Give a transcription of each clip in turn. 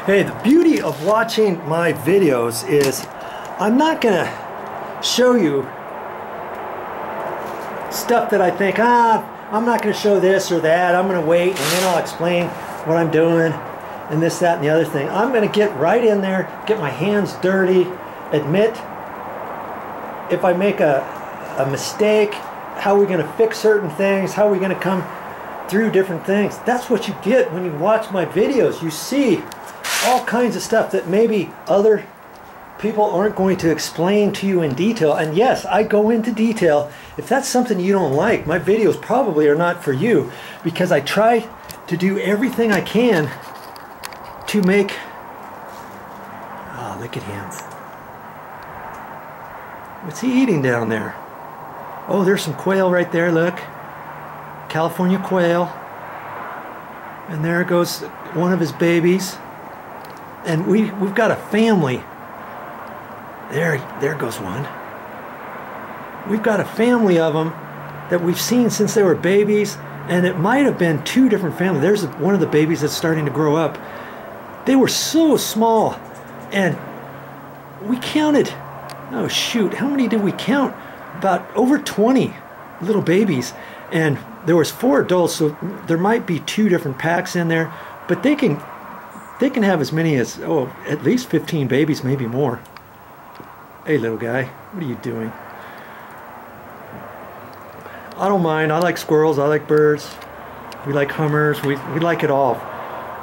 Hey, the beauty of watching my videos is I'm not gonna show you stuff that I think, I'm not gonna show this or that, I'm gonna wait and then I'll explain what I'm doing and this, that, and the other thing. I'm gonna get right in there, get my hands dirty, admit if I make a mistake, how we're gonna fix certain things, how we're gonna come through different things. That's what you get when you watch my videos. You see all kinds of stuff that maybe other people aren't going to explain to you in detail. And yes, I go into detail. If that's something you don't like, my videos probably are not for you, because I try to do everything I can to make... Oh, look at him. What's he eating down there? Oh, there's some quail right there, look. California quail. And there goes one of his babies. And we've got a family. There goes one. We've got a family of them that we've seen since they were babies, and it might have been two different families. There's one of the babies that's starting to grow up. They were so small, and we counted, oh shoot, how many did we count? About over 20 little babies, and there was 4 adults, so there might be 2 different packs in there, but they can have as many as, at least 15 babies, maybe more. Hey, little guy, what are you doing? I don't mind. I like squirrels. I like birds. We like hummers. We like it all.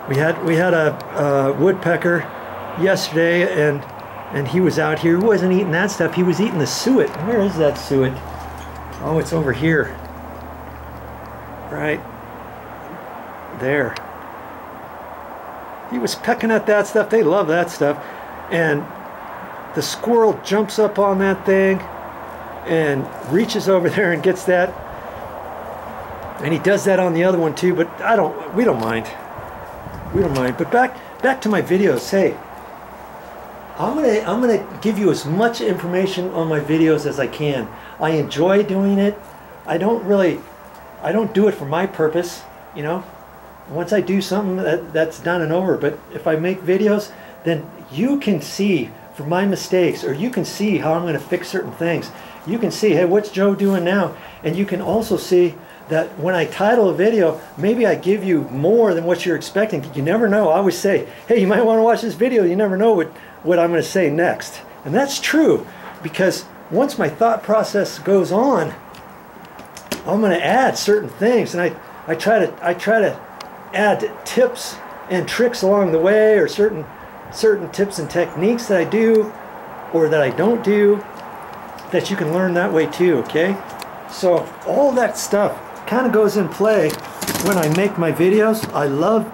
We had a woodpecker yesterday, and he was out here. He wasn't eating that stuff. He was eating the suet. Where is that suet? Oh, it's over here. Right there. He was pecking at that stuff. They love that stuff. And the squirrel jumps up on that thing and reaches over there and gets that. And he does that on the other one too, but we don't mind. We don't mind. But back to my videos. Hey, I'm gonna give you as much information on my videos as I can. I enjoy doing it. I don't do it for my purpose, you know. Once I do something, that's done and over. But if I make videos, then you can see from my mistakes, or you can see how I'm going to fix certain things. You can see, hey, what's Joe doing now? And you can also see that when I title a video, maybe I give you more than what you're expecting. You never know. I always say, hey, you might want to watch this video. You never know what I'm going to say next. And that's true, because once my thought process goes on, I'm going to add certain things, and I try to add tips and tricks along the way, or certain tips and techniques that I do or that I don't do, that you can learn that way too, okay? So all that stuff kind of goes in play when I make my videos. I love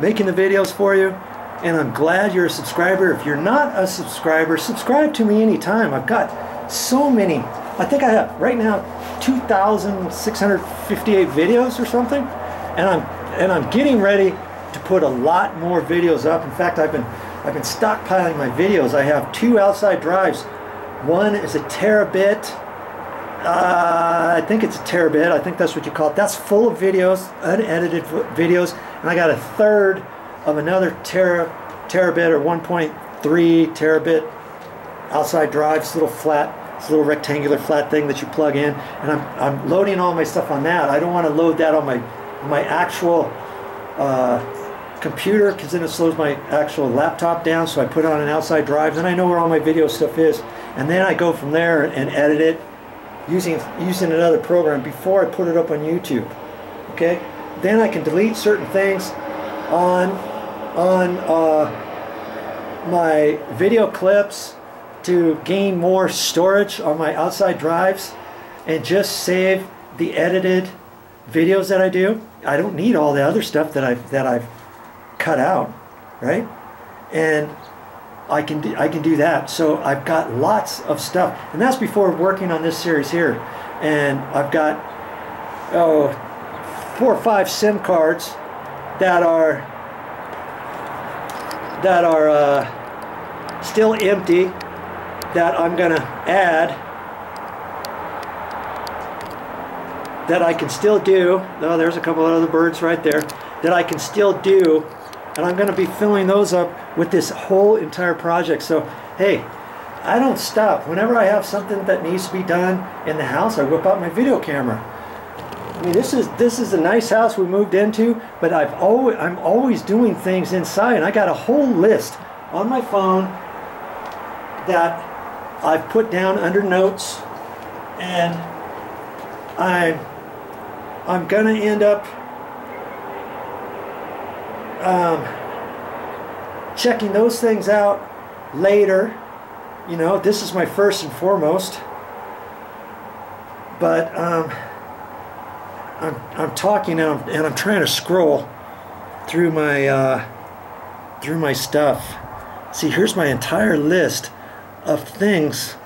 making the videos for you, and I'm glad you're a subscriber. If you're not a subscriber, subscribe to me anytime. I've got so many. I think I have right now 2,658 videos or something, and I'm getting ready to put a lot more videos up. In fact, I've been stockpiling my videos. I have 2 outside drives. One is a terabit. I think it's a terabit. I think that's what you call it. That's full of videos, unedited videos. And I got a third of another terabit or 1.3 terabit outside drive. It's a little rectangular flat thing that you plug in. And I'm loading all my stuff on that. I don't want to load that on my actual computer, because then it slows my actual laptop down, so I put it on an outside drive. Then I know where all my video stuff is, and then I go from there and edit it using another program before I put it up on YouTube. Okay, then I can delete certain things on my video clips to gain more storage on my outside drives, and just save the edited videos that I do. I don't need all the other stuff that I've cut out, right? And I can do that. So I've got lots of stuff, and that's before working on this series here. And I've got 4 or 5 SIM cards that are still empty, that I'm gonna add, that I can still do. Oh, there's a couple of other birds right there that I can still do and I'm going to be filling those up with this whole entire project. So hey, I don't stop. Whenever I have something that needs to be done in the house, I whip out my video camera. I mean, this is a nice house we moved into, but I'm always doing things inside, and I got a whole list on my phone that I've put down under notes, and I'm gonna end up checking those things out later. You know, this is my first and foremost, but I'm talking and I'm trying to scroll through my stuff. See, here's my entire list of things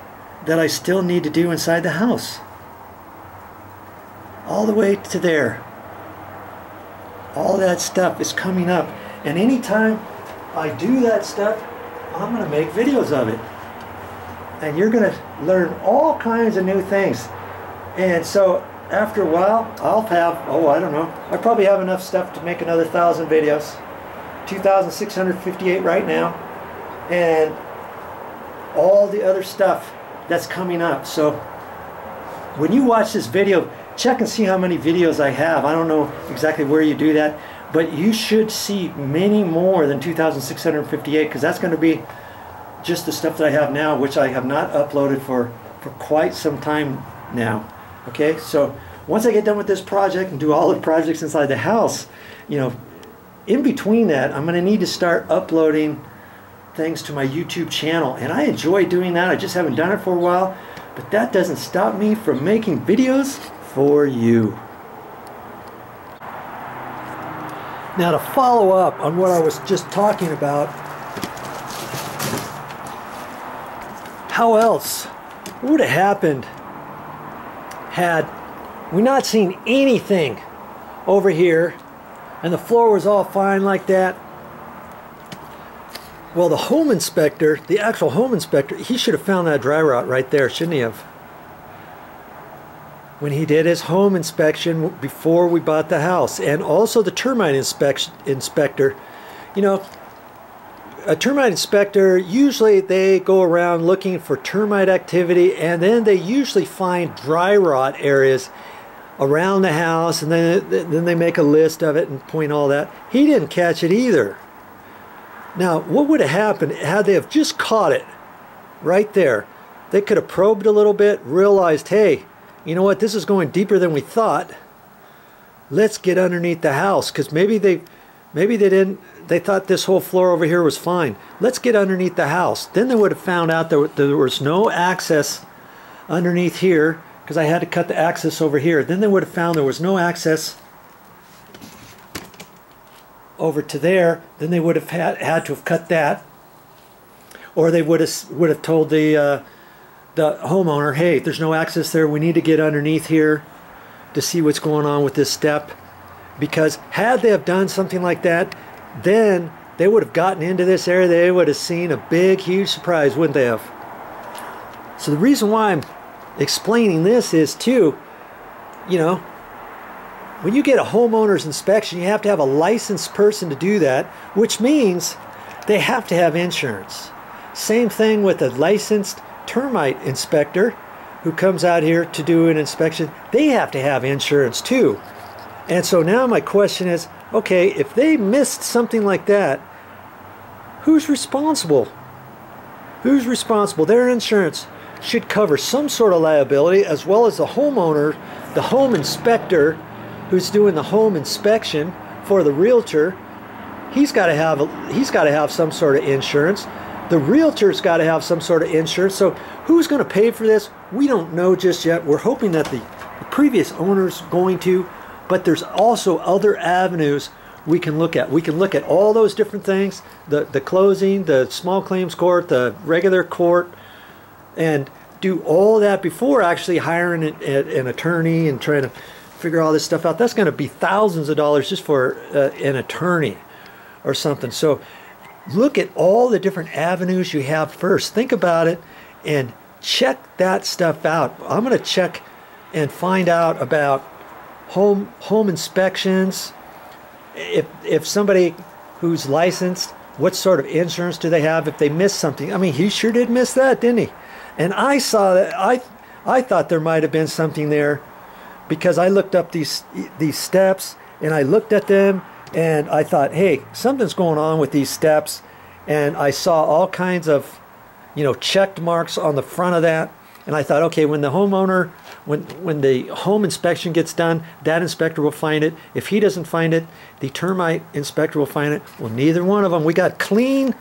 that I still need to do inside the house, all the way to there. All that stuff is coming up, and anytime I do that stuff, I'm going to make videos of it, and you're going to learn all kinds of new things. And so after a while, I'll have, oh, I don't know, I probably have enough stuff to make another 1,000 videos. 2,658 right now, and all the other stuff that's coming up. So when you watch this video, check and see how many videos I have. I don't know exactly where you do that, but you should see many more than 2,658, because that's going to be just the stuff that I have now, which I have not uploaded for quite some time now. Okay, so once I get done with this project and do all the projects inside the house, you know, in between that, I'm going to need to start uploading things to my YouTube channel, and I enjoy doing that. I just haven't done it for a while, but that doesn't stop me from making videos for you. Now, to follow up on what I was just talking about, how else would have happened had we not seen anything over here and the floor was all fine like that? Well, the home inspector, the actual home inspector, he should have found that dry rot right there, shouldn't he have? When he did his home inspection before we bought the house. And also the termite inspector. You know, a termite inspector, usually they go around looking for termite activity, and then they usually find dry rot areas around the house, and then they make a list of it and point all that. He didn't catch it either. Now, what would have happened had they have just caught it right there? They could have probed a little bit, realized, hey, you know what, this is going deeper than we thought. Let's get underneath the house, because maybe they thought this whole floor over here was fine. Let's get underneath the house. Then they would have found out that there was no access underneath here, because I had to cut the access over here. Then they would have found there was no access over to there. Then they would have had to have cut that, or they would have told the homeowner, hey, there's no access there. We need to get underneath here to see what's going on with this step. Because had they have done something like that, then they would have gotten into this area. They would have seen a big, huge surprise, wouldn't they have? So the reason why I'm explaining this is too, you know, when you get a homeowner's inspection, you have to have a licensed person to do that, which means they have to have insurance. Same thing with a licensed termite inspector who comes out here to do an inspection. They have to have insurance too. And so now my question is, okay, if they missed something like that, who's responsible? Who's responsible? Their insurance should cover some sort of liability, as well as the homeowner, the home inspector who's doing the home inspection for the realtor. He's got to have some sort of insurance. The realtor's got to have some sort of insurance. So who's going to pay for this? We don't know just yet. We're hoping that the previous owner's going to, but there's also other avenues we can look at. We can look at all those different things, the closing, the small claims court, the regular court, and do all that before actually hiring an attorney and trying to figure all this stuff out. That's going to be thousands of dollars just for an attorney or something. So look at all the different avenues you have first. Think about it and check that stuff out. I'm going to check and find out about home inspections. If somebody who's licensed, what sort of insurance do they have if they miss something. I mean, he sure did miss that, didn't he? And I saw that. I thought there might have been something there, because I looked up these steps, and I looked at them, and I thought, hey, something's going on with these steps. And I saw all kinds of, you know, checked marks on the front of that. And I thought, okay, when the homeowner, when the home inspection gets done, that inspector will find it. If he doesn't find it, the termite inspector will find it. Well, neither one of them. We got clean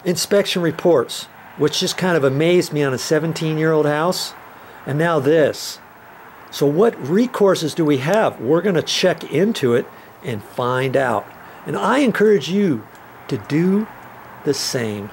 inspection reports, which just kind of amazed me on a 17-year-old house. And now this. So what recourses do we have? We're going to check into it and find out. And I encourage you to do the same.